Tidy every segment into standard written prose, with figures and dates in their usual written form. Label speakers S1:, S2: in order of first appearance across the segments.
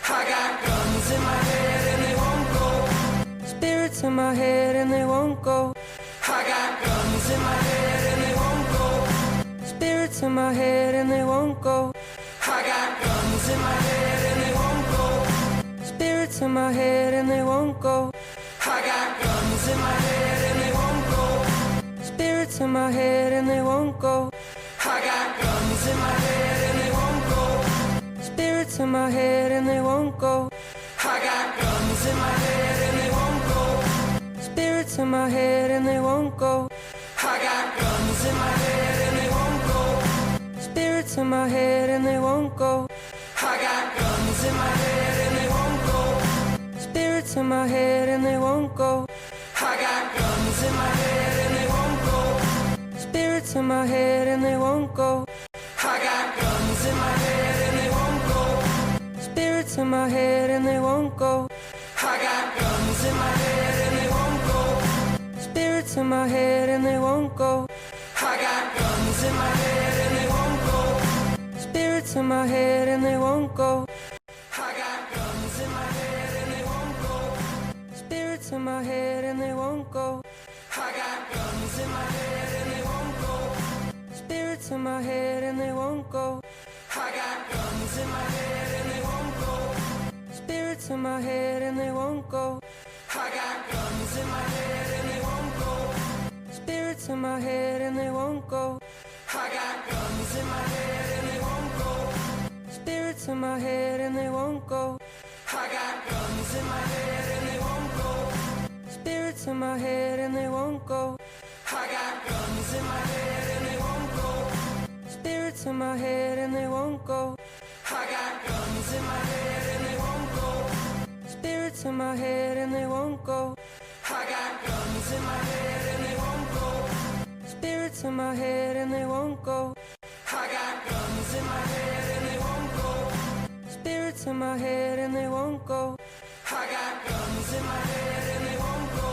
S1: I got guns in my head and they won't go. Spirits in my head and they won't go. I got guns in my head and they won't go. Spirits in my head and they won't go. I got guns in my head and they won't go. Spirits in my head and they won't go. I got guns in my head and they won't go. Spirits in my head and they won't go. I got guns in my head and they won't go. Spirits in my head and they won't go. I got guns in my head and they won't go. Spirits in my head and they won't go. I got guns in my head and they won't go. Spirits in my head and they won't go. I got guns in my head and they won't go. Spirits in my head and they won't go. I got guns in my head and they won't go. Spirits in my head and they won't go. I got guns in my head and they won't go. Spirits in my head and they won't go. I got guns in my head and they won't go. Spirits in my head and they won't go. I got guns in my head and they won't go. Spirits in my head and they won't go. I got guns in my head and they won't go. Spirits in my head and they won't go. I got guns in my head and they won't go. Spirits in my head and they won't go. I got guns in my head and they won't go. Spirits in my head and they won't go. I got guns in my head and they won't go. Spirits in my head and they won't go. I got guns in my head and they won't go. Spirits in my head and they won't go. I got guns in my head and they won't go. Spirits in my head and they won't go. I got guns in my head and they won't go. Spirits in my head and they won't go. I got guns in my head and they won't go. Spirits in my head and they won't go. I got guns in my head and they won't go. Spirits in my head and they won't go. I got guns in my head and they won't go. Spirits in my head and they won't go. I got guns in my head and they won't go.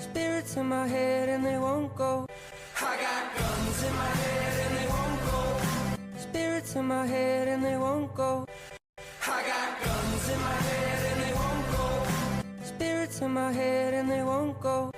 S1: Spirits in my head and they won't go. I got guns in my head and they won't go. Spirits in my head and they won't go. I got guns in my head and they won't go. Spirits in my head and they won't go.